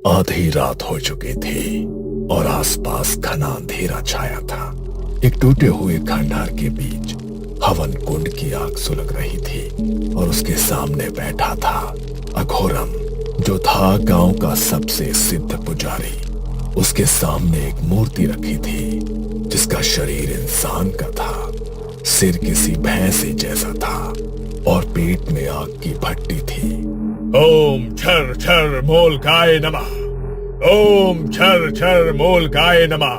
आधी रात हो चुकी थी और आसपास घना अंधेरा छाया था। एक टूटे हुए खंडहर के बीच हवन कुंड की आग सुलग रही थी और उसके सामने बैठा था अघोरम, जो था गांव का सबसे सिद्ध पुजारी। उसके सामने एक मूर्ति रखी थी जिसका शरीर इंसान का था, सिर किसी भैंस जैसा था और पेट में आग की भट्टी थी। ओम छर छर मोलकाय नमः। ओम छर छर मोलकाय नमः।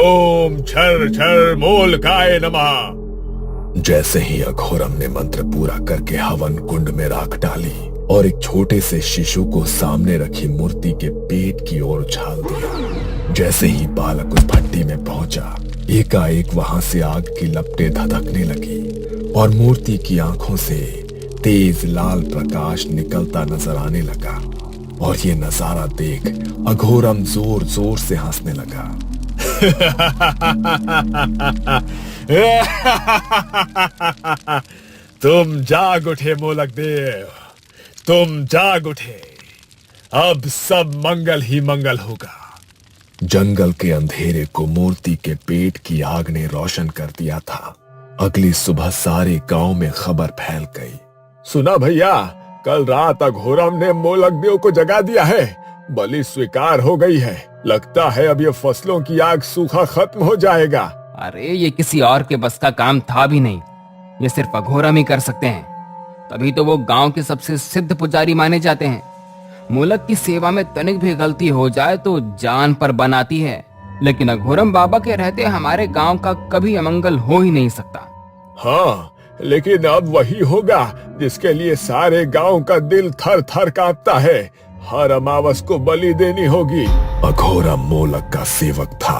ओम छर छर मोलकाय नमः। जैसे ही अघोरम ने मंत्र पूरा करके हवन कुंड में राख डाली और एक छोटे से शिशु को सामने रखी मूर्ति के पेट की ओर उछाल दिया। जैसे ही बालक उस भट्टी में पहुंचा, एकाएक वहां से आग की लपटें धधकने लगी और मूर्ति की आंखों से तेज लाल प्रकाश निकलता नजर आने लगा। और ये नजारा देख अघोरम जोर जोर से हंसने लगा। तुम जाग उठे मोलक देव, तुम जाग उठे। अब सब मंगल ही मंगल होगा। जंगल के अंधेरे को मूर्ति के पेट की आग ने रोशन कर दिया था। अगली सुबह सारे गांव में खबर फैल गई। सुना भैया, कल रात अघोरम ने मोलक देव को जगा दिया है। बलि स्वीकार हो गई है। लगता है अब ये फसलों की आग सूखा खत्म हो जाएगा। अरे ये किसी और के बस का काम था भी नहीं, ये सिर्फ अघोरम ही कर सकते हैं। तभी तो वो गांव के सबसे सिद्ध पुजारी माने जाते हैं। मोलक की सेवा में तनिक भी गलती हो जाए तो जान पर बनाती है, लेकिन अघोरम बाबा के रहते हमारे गांव का कभी अमंगल हो ही नहीं सकता। हाँ, लेकिन अब वही होगा जिसके लिए सारे गांव का दिल थर थर कांपता है। हर अमावस को बलि देनी होगी। अघोरम मोलक का सेवक था।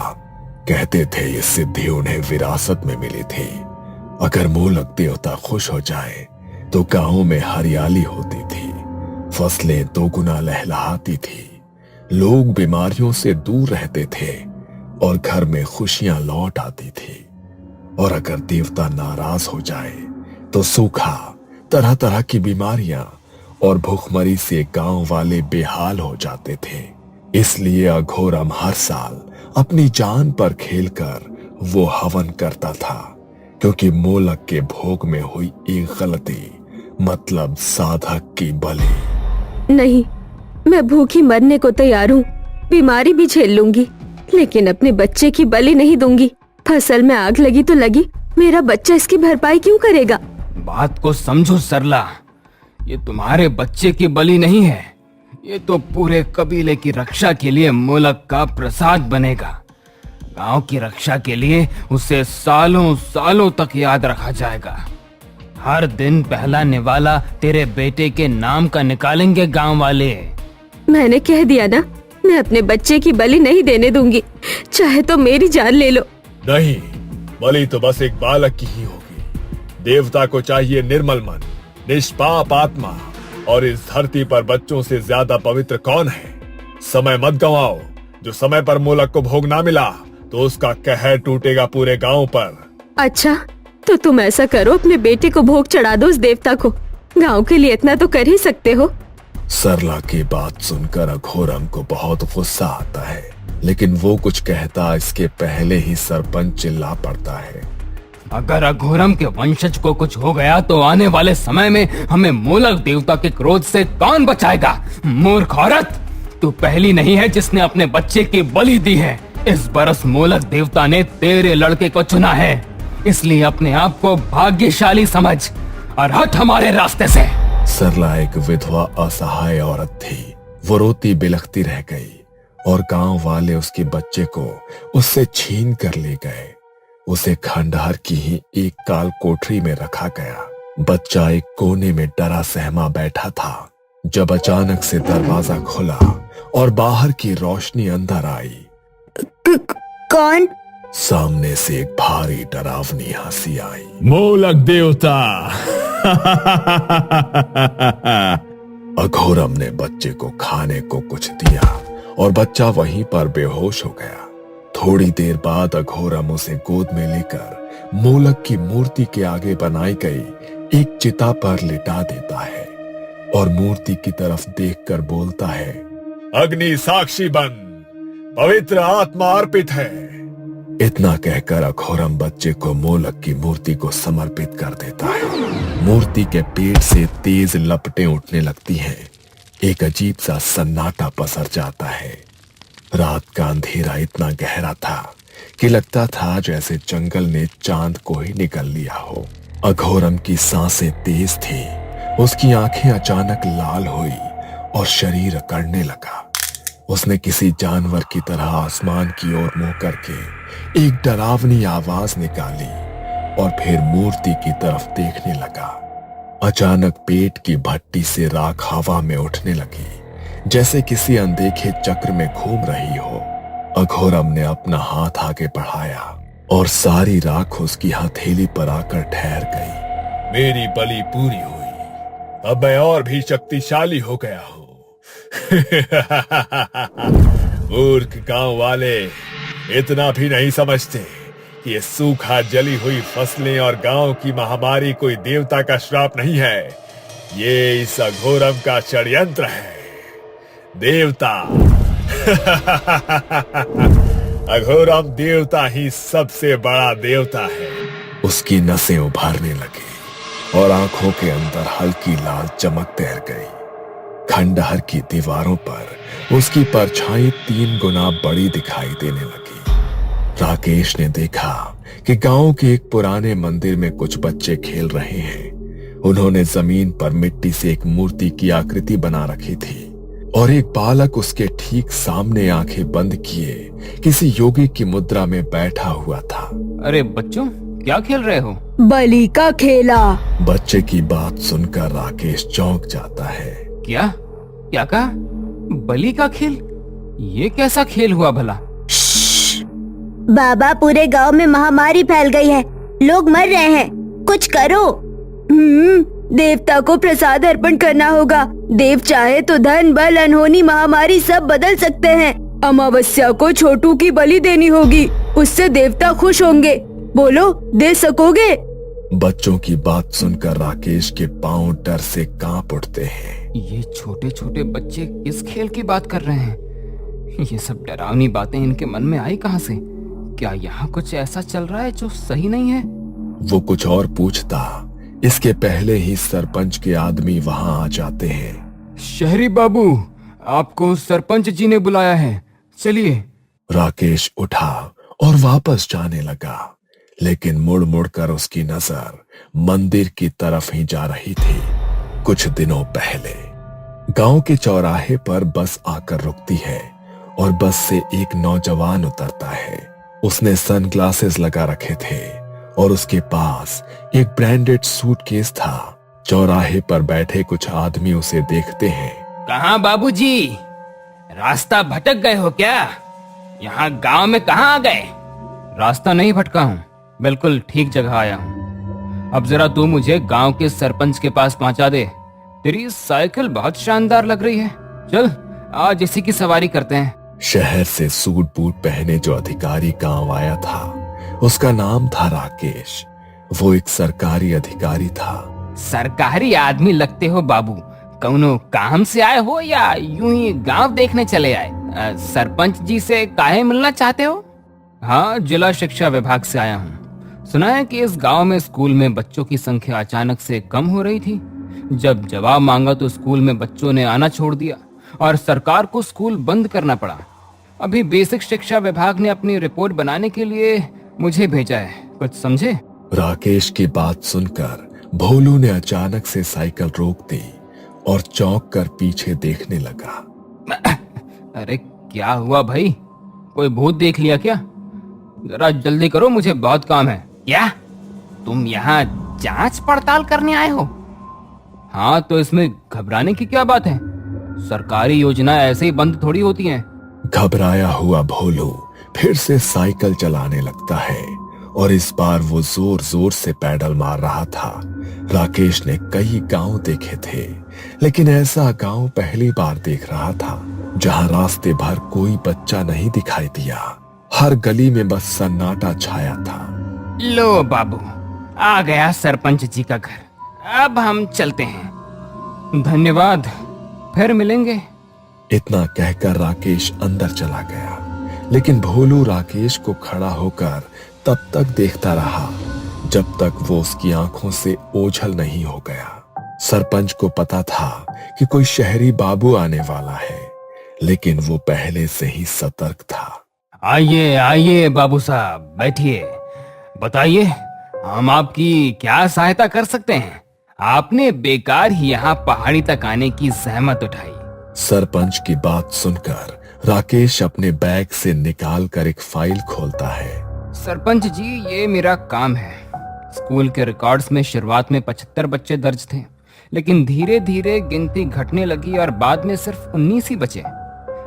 कहते थे ये सिद्धि उन्हें विरासत में मिली थी। अगर मोलक देवता खुश हो जाए तो गांव में हरियाली होती थी, फसलें दोगुना लहलहाती थी, लोग बीमारियों से दूर रहते थे और घर में खुशियां लौट आती थी। और अगर देवता नाराज हो जाए तो सूखा, तरह तरह की बीमारियां और भूखमरी से गांव वाले बेहाल हो जाते थे। इसलिए अघोरम हर साल अपनी जान पर खेलकर वो हवन करता था, क्योंकि मोलक के भोग में हुई एक गलती, मतलब साधक की बलि। नहीं, मैं भूखी मरने को तैयार हूँ, बीमारी भी झेल लूंगी, लेकिन अपने बच्चे की बलि नहीं दूंगी। फसल में आग लगी तो लगी, मेरा बच्चा इसकी भरपाई क्यों करेगा? बात को समझो सरला, ये तुम्हारे बच्चे की बलि नहीं है, ये तो पूरे कबीले की रक्षा के लिए मोलक का प्रसाद बनेगा। गांव की रक्षा के लिए उसे सालों सालों तक याद रखा जाएगा। हर दिन पहला निवाला तेरे बेटे के नाम का निकालेंगे गांव वाले। मैंने कह दिया ना, मैं अपने बच्चे की बलि नहीं देने दूंगी, चाहे तो मेरी जान ले लो। नहीं, बलि तो बस एक बालक की ही होगी। देवता को चाहिए निर्मल मन, निष्पाप आत्मा, और इस धरती पर बच्चों से ज्यादा पवित्र कौन है? समय मत गंवाओ। जो समय पर मोलक को भोग ना मिला तो उसका कहर टूटेगा पूरे गांव पर। अच्छा, तो तुम ऐसा करो, अपने बेटे को भोग चढ़ा दो उस देवता को। गांव के लिए इतना तो कर ही सकते हो। सरला की बात सुनकर अघोरम को बहुत गुस्सा आता है, लेकिन वो कुछ कहता इसके पहले ही सरपंच चिल्ला पड़ता है। अगर अघोरम के वंशज को कुछ हो गया तो आने वाले समय में हमें मोलक देवता के क्रोध से कौन बचाएगा? मूर्ख औरत, तू पहली नहीं है जिसने अपने बच्चे की बलि दी है। इस बरस मोलक देवता ने तेरे लड़के को चुना है, इसलिए अपने आप को भाग्यशाली समझ और हट हमारे रास्ते से। सरला एक विधवा असहाय औरत थी। वो रोती बिलखती रह गई और गांव वाले उसके बच्चे को उससे छीन कर ले गए। उसे खंडहर की ही एक काल कोठरी में रखा गया। बच्चा एक कोने में डरा सहमा बैठा था जब अचानक से दरवाजा खुला और बाहर की रोशनी अंदर आई। कौन? सामने से एक भारी डरावनी हंसी आई। मोलक देवता। अघोरम ने बच्चे को खाने को कुछ दिया और बच्चा वहीं पर बेहोश हो गया। थोड़ी देर बाद अघोरम उसे गोद में लेकर मोलक की मूर्ति के आगे बनाई गई एक चिता पर लिटा देता है और मूर्ति की तरफ देखकर बोलता है, अग्नि साक्षी बन, पवित्र आत्मा अर्पित है। इतना कहकर अघोरम बच्चे को मोलक की मूर्ति को समर्पित कर देता है। मूर्ति के पेट से तेज लपटें उठने लगती हैं। एक अजीब सा सन्नाटा पसर जाता है। रात का अंधेरा इतना गहरा था कि लगता था जैसे जंगल ने चांद को ही निगल लिया हो। अघोरम की सांसें तेज थी। उसकी आंखें अचानक लाल हुई और शरीर अकड़ने लगा। उसने किसी जानवर की तरह आसमान की ओर मुंह करके एक डरावनी आवाज निकाली और फिर मूर्ति की तरफ देखने लगा। अचानक पेट की भट्टी से राख हवा में उठने लगी, जैसे किसी अनदेखे चक्र में घूम रही हो। अघोरम ने अपना हाथ आगे बढ़ाया और सारी राख उसकी हथेली पर आकर ठहर गई। मेरी बलि पूरी हुई, अब मैं और भी शक्तिशाली हो गया हूं। मूर्ख गांव वाले इतना भी नहीं समझते कि ये सूखा जली हुई फसलें और गांव की महामारी कोई देवता का श्राप नहीं है। ये इस अघोरम का षड्यंत्र है। देवता अघोरम देवता ही सबसे बड़ा देवता है। उसकी नसें उभारने लगी और आंखों के अंदर हल्की लाल चमक तैर गई। खंडहर की दीवारों पर उसकी परछाई 3 गुना बड़ी दिखाई देने लगी। राकेश ने देखा कि गांव के एक पुराने मंदिर में कुछ बच्चे खेल रहे हैं। उन्होंने जमीन पर मिट्टी से एक मूर्ति की आकृति बना रखी थी और एक बालक उसके ठीक सामने आंखें बंद किए किसी योगी की मुद्रा में बैठा हुआ था। अरे बच्चों, क्या खेल रहे हो? बलि का खेला। बच्चे की बात सुनकर राकेश चौंक जाता है। क्या क्या कहा? बलि का खेल? ये कैसा खेल हुआ भला? बाबा, पूरे गांव में महामारी फैल गई है, लोग मर रहे हैं, कुछ करो। देवता को प्रसाद अर्पण करना होगा। देव चाहे तो धन बल अनहोनी महामारी सब बदल सकते हैं। अमावस्या को छोटू की बलि देनी होगी, उससे देवता खुश होंगे। बोलो, दे सकोगे? बच्चों की बात सुनकर राकेश के पांव डर से कांप उठते हैं। ये छोटे छोटे बच्चे किस खेल की बात कर रहे हैं? ये सब डरावनी बातें इनके मन में आई कहां से? क्या यहाँ कुछ ऐसा चल रहा है जो सही नहीं है? वो कुछ और पूछता, इसके पहले ही सरपंच के आदमी वहां आ जाते हैं। शहरी बाबू, आपको सरपंच जी ने बुलाया है, चलिए। राकेश उठा और वापस जाने लगा, लेकिन मुड़ मुड़ कर उसकी नजर मंदिर की तरफ ही जा रही थी। कुछ दिनों पहले गांव के चौराहे पर बस आकर रुकती है और बस से एक नौजवान उतरता है। उसने सनग्लासेस लगा रखे थे और उसके पास एक ब्रांडेड सूटकेस था। चौराहे पर बैठे कुछ आदमी उसे देखते हैं। कहाँ बाबूजी, रास्ता भटक गए हो क्या? यहाँ गांव में कहाँ आ गए? रास्ता नहीं भटका हूँ, बिल्कुल ठीक जगह आया हूँ। अब जरा तू मुझे गांव के सरपंच के पास पहुंचा दे। तेरी साइकिल बहुत शानदार लग रही है, चल आज इसी की सवारी करते हैं। शहर से सूट बूट पहने जो अधिकारी गांव आया था, उसका नाम था राकेश। वो एक सरकारी अधिकारी था। सरकारी आदमी लगते हो बाबू, कौनो काम से आए हो या यूं ही गांव देखने चले आए? सरपंच जी से काहे मिलना चाहते हो? हाँ, जिला शिक्षा विभाग से आया हूँ। सुना है कि इस गांव में स्कूल में बच्चों की संख्या अचानक से कम हो रही थी। जब जवाब मांगा तो स्कूल में बच्चों ने आना छोड़ दिया और सरकार को स्कूल बंद करना पड़ा। अभी बेसिक शिक्षा विभाग ने अपनी रिपोर्ट बनाने के लिए मुझे भेजा है, कुछ समझे? राकेश की बात सुनकर भोलू ने अचानक से साइकिल रोक दी और चौंक कर पीछे देखने लगा। अरे क्या हुआ भाई, कोई भूत देख लिया क्या? जरा जल्दी करो, मुझे बहुत काम है। क्या तुम यहाँ जांच पड़ताल करने आए हो? हाँ, तो इसमें घबराने की क्या बात है? सरकारी योजना ऐसे ही बंद थोड़ी होती हैं। घबराया हुआ भोलू फिर से साइकिल चलाने लगता है और इस बार वो जोर जोर से पैडल मार रहा था। राकेश ने कई गांव देखे थे, लेकिन ऐसा गांव पहली बार देख रहा था जहां रास्ते भर कोई बच्चा नहीं दिखाई दिया। हर गली में बस सन्नाटा छाया था। लो बाबू, आ गया सरपंच जी का घर, अब हम चलते हैं। धन्यवाद, फिर मिलेंगे। इतना कहकर राकेश अंदर चला गया, लेकिन भोलू राकेश को खड़ा होकर तब तक देखता रहा जब तक वो उसकी आंखों से ओझल नहीं हो गया। सरपंच को पता था कि कोई शहरी बाबू आने वाला है, लेकिन वो पहले से ही सतर्क था। आइए आइए बाबू साहब, बैठिए। बताइए, हम आपकी क्या सहायता कर सकते हैं? आपने बेकार ही यहाँ पहाड़ी तक आने की जहमत उठाई। सरपंच की बात सुनकर राकेश अपने बैग से निकाल कर एक फाइल खोलता है। सरपंच जी, ये मेरा काम है। स्कूल के रिकॉर्ड्स में शुरुआत में 75 बच्चे दर्ज थे, लेकिन धीरे धीरे गिनती घटने लगी और बाद में सिर्फ 19 ही बचे।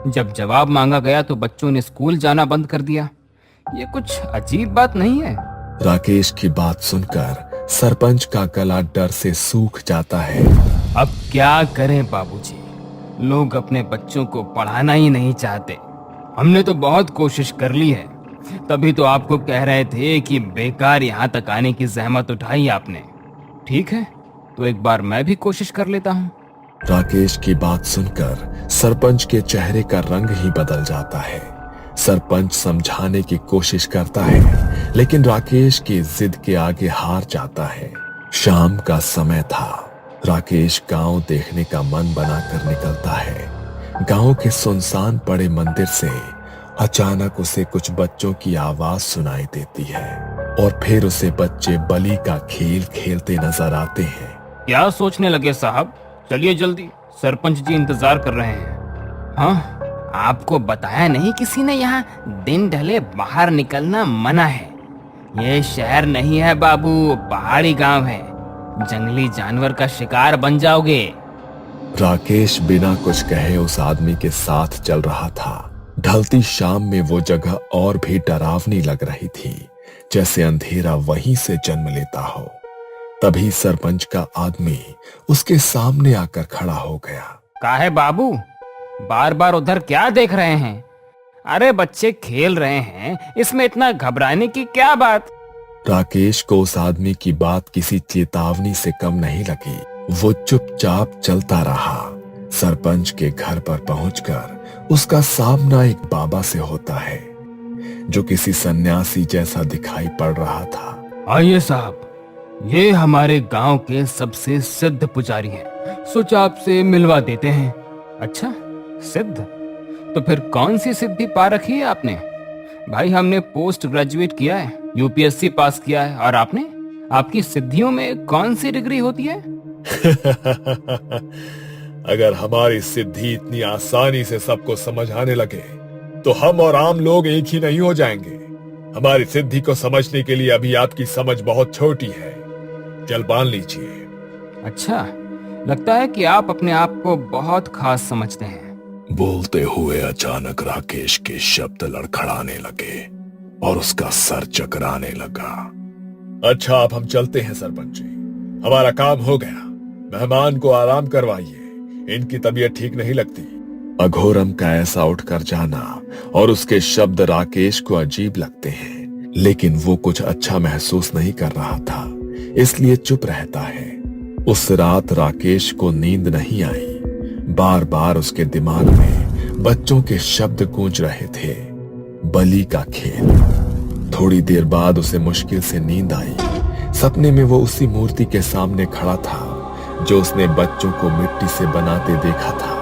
जब जवाब मांगा गया तो बच्चों ने स्कूल जाना बंद कर दिया। ये कुछ अजीब बात नहीं है? राकेश की बात सुनकर सरपंच का गला डर से सूख जाता है। अब क्या करें बाबूजी, लोग अपने बच्चों को पढ़ाना ही नहीं चाहते। हमने तो बहुत कोशिश कर ली है, तभी तो आपको कह रहे थे कि बेकार यहाँ तक आने की जहमत उठाई आपने। ठीक है, तो एक बार मैं भी कोशिश कर लेता हूँ। राकेश की बात सुनकर सरपंच के चेहरे का रंग ही बदल जाता है। सरपंच समझाने की कोशिश करता है, लेकिन राकेश की जिद के आगे हार जाता है। शाम का समय था। राकेश गांव देखने का मन बनाकर निकलता है। गांव के सुनसान पड़े मंदिर से अचानक उसे कुछ बच्चों की आवाज सुनाई देती है और फिर उसे बच्चे बलि का खेल खेलते नजर आते हैं। क्या सोचने लगे साहब? चलिए जल्दी, सरपंच जी इंतजार कर रहे हैं। हाँ, आपको बताया नहीं किसी ने यहाँ दिन ढले बाहर निकलना मना है? ये शहर नहीं है बाबू, पहाड़ी गांव है। जंगली जानवर का शिकार बन जाओगे। राकेश बिना कुछ कहे उस आदमी के साथ चल रहा था। ढलती शाम में वो जगह और भी डरावनी लग रही थी, जैसे अंधेरा वहीं से जन्म लेता हो। तभी सरपंच का आदमी उसके सामने आकर खड़ा हो गया। काहे बाबू, बार बार उधर क्या देख रहे हैं? अरे बच्चे खेल रहे हैं, इसमें इतना घबराने की क्या बात? राकेश को उस आदमी की बात किसी चेतावनी से कम नहीं लगी। वो चुपचाप चलता रहा। सरपंच के घर पर पहुंचकर उसका सामना एक बाबा से होता है, जो किसी सन्यासी जैसा दिखाई पड़ रहा था। आइए साहब, ये हमारे गांव के सबसे सिद्ध पुजारी हैं। सोचा आपसे मिलवा देते हैं। अच्छा, सिद्ध? तो फिर कौन सी सिद्धि पा रखी है आपने? भाई, हमने पोस्ट ग्रेजुएट किया है, यूपीएससी पास किया है, और आपने? आपकी सिद्धियों में कौन सी डिग्री होती है? अगर हमारी सिद्धि इतनी आसानी से सबको समझ आने लगे तो हम और आम लोग एक ही नहीं हो जाएंगे। हमारी सिद्धि को समझने के लिए अभी आपकी समझ बहुत छोटी है। चल बांध लीजिए। अच्छा, लगता है कि आप अपने आप को बहुत खास समझते हैं। बोलते हुए अचानक राकेश के शब्द लड़खड़ाने लगे और उसका सर चकराने लगा। अच्छा, अब हम चलते हैं सरपंच जी, हमारा काम हो गया। मेहमान को आराम करवाइए, इनकी तबीयत ठीक नहीं लगती। अघोरम का ऐसा उठकर जाना और उसके शब्द राकेश को अजीब लगते हैं, लेकिन वो कुछ अच्छा महसूस नहीं कर रहा था, इसलिए चुप रहता है। उस रात राकेश को नींद नहीं आई। बार बार उसके दिमाग में बच्चों के शब्द गूंज रहे थे। बलि का खेल। थोड़ी देर बाद उसे मुश्किल से नींद आई। सपने में वो उसी मूर्ति के सामने खड़ा था जो उसने बच्चों को मिट्टी से बनाते देखा था।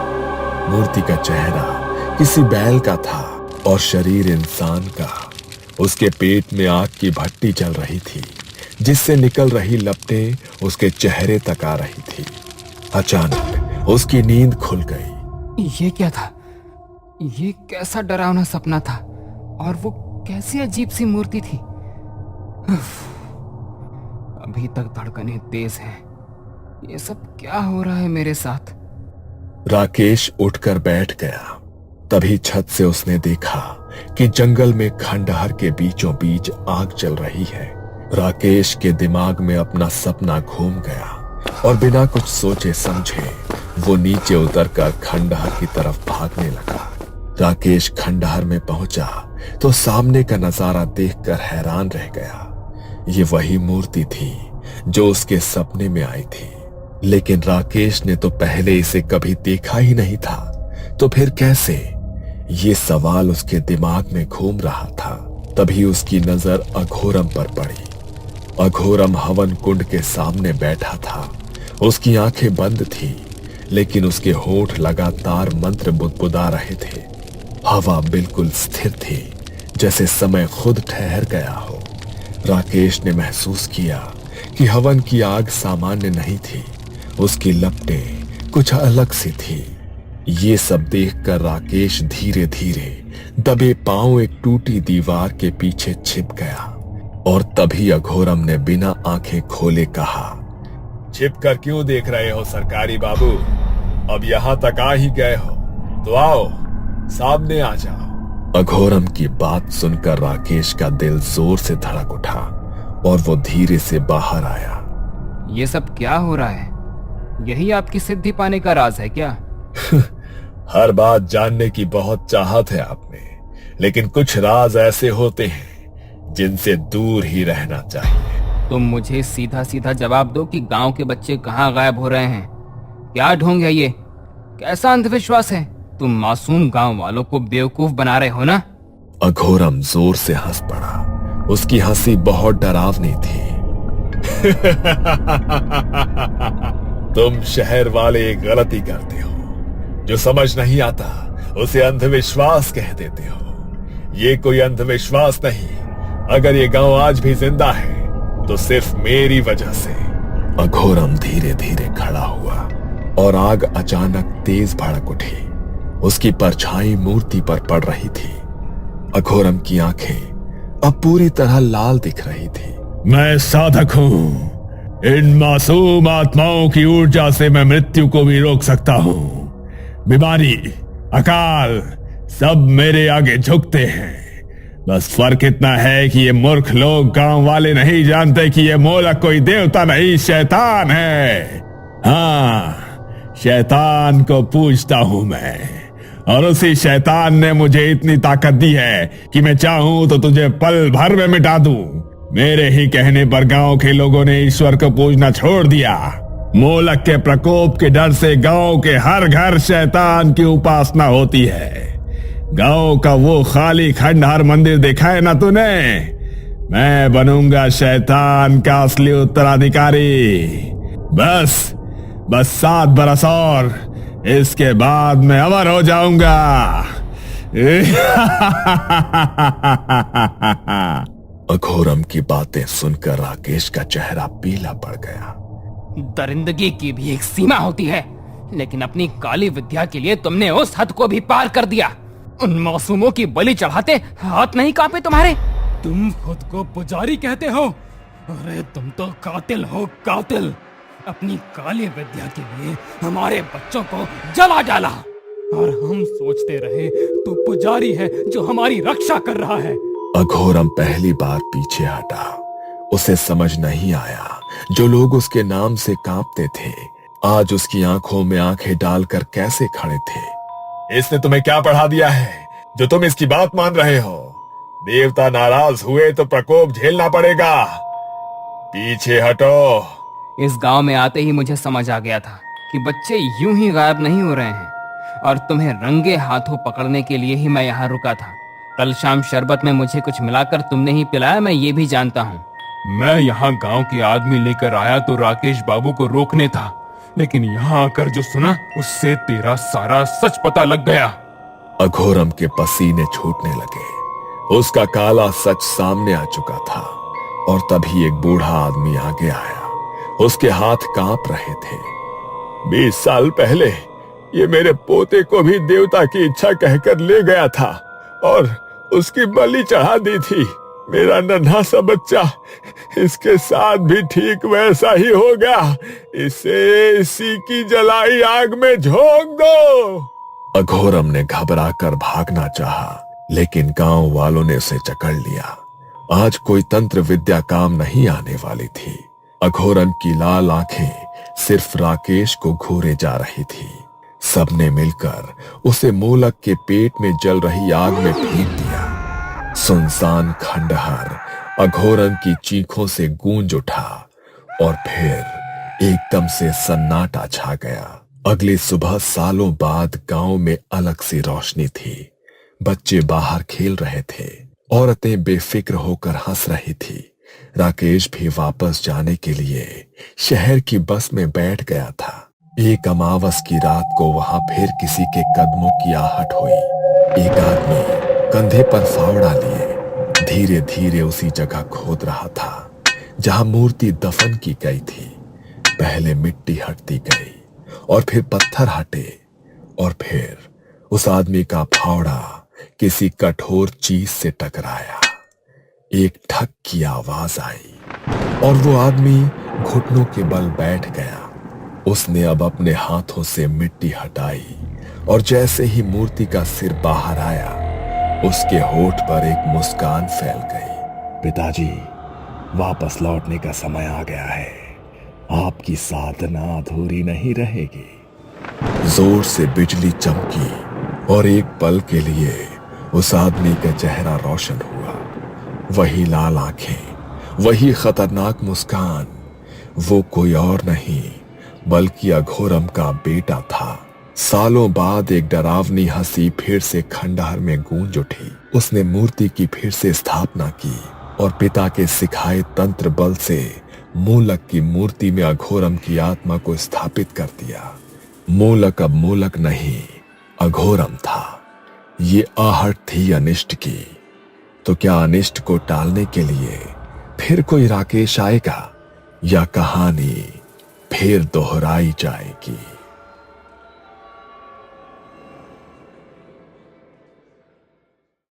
मूर्ति का चेहरा किसी बैल का था और शरीर इंसान का। उसके पेट में आग की भट्टी चल रही थी, जिससे निकल रही लपटें उसके चेहरे तक आ रही थी। अचानक उसकी नींद खुल गई। ये क्या था? ये कैसा डरावना सपना था? और वो कैसी अजीब सी मूर्ति थी? अभी तक धड़कनें तेज हैं। ये सब क्या हो रहा है मेरे साथ? राकेश उठकर बैठ गया। तभी छत से उसने देखा कि जंगल में खंडहर के बीचों बीच आग जल रही है। राकेश के दिमाग में अपना सपना घूम गया और बिना कुछ सोचे समझे वो नीचे उतरकर खंडहर की तरफ भागने लगा। राकेश खंडहर में पहुंचा तो सामने का नजारा देखकर हैरान रह गया। ये वही मूर्ति थी जो उसके सपने में आई थी, लेकिन राकेश ने तो पहले इसे कभी देखा ही नहीं था। तो फिर कैसे? ये सवाल उसके दिमाग में घूम रहा था। तभी उसकी नजर अघोरम पर पड़ी। अघोरम हवन कुंड के सामने बैठा था। उसकी आंखें बंद थी, लेकिन उसके होठ लगातार मंत्र बुदबुदा रहे थे। हवा बिल्कुल स्थिर थी, जैसे समय खुद ठहर गया हो। राकेश ने महसूस किया कि हवन की आग सामान्य नहीं थी, उसकी लपटें कुछ अलग सी थी। ये सब देखकर राकेश धीरे धीरे दबे पांव एक टूटी दीवार के पीछे छिप गया। और तभी अघोरम ने बिना आंखें खोले कहा, छिप कर क्यों देख रहे हो सरकारी बाबू? अब यहाँ तक आ ही गए हो तो आओ, सामने आ जाओ। अघोरम की बात सुनकर राकेश का दिल जोर से धड़क उठा और वो धीरे से बाहर आया। ये सब क्या हो रहा है? यही आपकी सिद्धि पाने का राज है क्या? हर बात जानने की बहुत चाहत है आप में, लेकिन कुछ राज ऐसे होते हैं जिनसे दूर ही रहना चाहिए। तुम मुझे सीधा सीधा जवाब दो कि गांव के बच्चे कहाँ गायब हो रहे हैं? क्या ढोंग है ये? कैसा अंधविश्वास है? तुम मासूम गांव वालों को बेवकूफ बना रहे हो ना? अघोरम जोर से हंस पड़ा। उसकी हंसी बहुत डरावनी थी। तुम शहर वाले एक गलती करते हो, जो समझ नहीं आता उसे अंधविश्वास कह देते हो। ये कोई अंधविश्वास नहीं। अगर ये गांव आज भी जिंदा है तो सिर्फ मेरी वजह से। अघोरम धीरे धीरे खड़ा हुआ और आग अचानक तेज भड़क उठी। उसकी परछाई मूर्ति पर पड़ रही थी। अघोरम की आंखें अब पूरी तरह लाल दिख रही थी। मैं साधक हूं। इन मासूम आत्माओं की ऊर्जा से मैं मृत्यु को भी रोक सकता हूं। बीमारी, अकाल सब मेरे आगे झुकते हैं। बस फर्क इतना है कि ये मूर्ख लोग गांव वाले नहीं जानते कि ये मोलक कोई देवता नहीं, शैतान है। हाँ, शैतान को पूजता हूं मैं, और उसी शैतान ने मुझे इतनी ताकत दी है कि मैं चाहूं तो तुझे पल भर में मिटा दूं। मेरे ही कहने पर गांव के लोगों ने ईश्वर को पूजना छोड़ दिया। मोलक के प्रकोप के डर से गांव के हर घर शैतान की उपासना होती है। गांव का वो खाली खंडहर मंदिर देखा है ना तूने? मैं बनूंगा शैतान का असली उत्तराधिकारी। बस 7 बरस और इसके बाद मैं अमर हो जाऊंगा। अघोरम की बातें सुनकर राकेश का चेहरा पीला पड़ गया। दरिंदगी की भी एक सीमा होती है, लेकिन अपनी काली विद्या के लिए तुमने उस हद को भी पार कर दिया। उन मासूमों की बलि चढ़ाते हाथ नहीं कांपे तुम्हारे? तुम खुद को पुजारी कहते हो? अरे तुम तो कातिल हो, कातिल। अपनी काली विद्या के लिए हमारे बच्चों को जला डाला, और हम सोचते रहे तू पुजारी है जो हमारी रक्षा कर रहा है। अघोरम पहली बार पीछे हटा। उसे समझ नहीं आया जो लोग उसके नाम से कांपते थे आज उसकी आंखों में आंखें डालकर कैसे खड़े थे। इसने तुम्हें क्या पढ़ा दिया है जो तुम इसकी बात मान रहे हो? देवता नाराज हुए तो प्रकोप झेलना पड़ेगा। पीछे हटो। इस गांव में आते ही मुझे समझ आ गया था कि बच्चे यूं ही गायब नहीं हो रहे हैं, और तुम्हें रंगे हाथों पकड़ने के लिए ही मैं यहाँ रुका था। कल शाम शरबत में मुझे कुछ मिलाकर तुमने ही पिलाया, मैं ये भी जानता हूँ। मैं यहाँ गांव के आदमी लेकर आया तो राकेश बाबू को रोकने था, लेकिन यहाँ आकर जो सुना उससे तेरा सारा सच पता लग गया। अघोरम के पसीने छूटने लगे। उसका काला सच सामने आ चुका था, और तभी एक बूढ़ा आदमी आगे आया। उसके हाथ कांप रहे थे। 20 साल पहले ये मेरे पोते को भी देवता की इच्छा कहकर ले गया था और उसकी बलि चढ़ा दी थी। मेरा नन्हा सा बच्चा, इसके साथ भी ठीक वैसा ही होगा। इसे इसी की जलाई आग में झोंक दो। अघोरम ने घबराकर भागना चाहा, लेकिन गांव वालों ने उसे जकड़ लिया। आज कोई तंत्र विद्या काम नहीं आने वाली थी। अघोरम की लाल आंखें सिर्फ राकेश को घूरे जा रही थी। सबने मिलकर उसे मोलक के पेट में जल रही आग में फेंक दिया। सुनसान खंडहर अघोरम की चीखों से गूंज उठा, और फिर एकदम से सन्नाटा छा गया। अगली सुबह सालों बाद गांव में अलग सी रोशनी थी। बच्चे बाहर खेल रहे थे, औरतें बेफिक्र होकर हंस रही थी। राकेश भी वापस जाने के लिए शहर की बस में बैठ गया था। एक अमावस की रात को वहां फिर किसी के कदमों की आहट हुई। एक आदमी कंधे पर फावड़ा लिए धीरे धीरे उसी जगह खोद रहा था जहां मूर्ति दफन की गई थी। पहले मिट्टी हटती गई और फिर पत्थर हटे और फिर उस आदमी का फावड़ा किसी कठोर चीज से टकराया। एक ठक की आवाज आई और वो आदमी घुटनों के बल बैठ गया। उसने अब अपने हाथों से मिट्टी हटाई और जैसे ही मूर्ति का सिर बाहर आया, उसके होठ पर एक मुस्कान फैल गई। पिताजी, वापस लौटने का समय आ गया है। आपकी साधना अधूरी नहीं रहेगी। जोर से बिजली चमकी और एक पल के लिए उस आदमी का चेहरा रोशन हुआ। वही लाल आंखें, वही खतरनाक मुस्कान। वो कोई और नहीं बल्कि अघोरम का बेटा था। सालों बाद एक डरावनी हंसी फिर से खंडहर में गूंज उठी। उसने मूर्ति की फिर से स्थापना की और पिता के सिखाए तंत्र बल से मूलक की मूर्ति में अघोरम की आत्मा को स्थापित कर दिया। मूलक अब मूलक नहीं, अघोरम था। ये आहट थी अनिष्ट की। तो क्या अनिष्ट को टालने के लिए फिर कोई राकेश आएगा या कहानी फिर दोहराई जाएगी?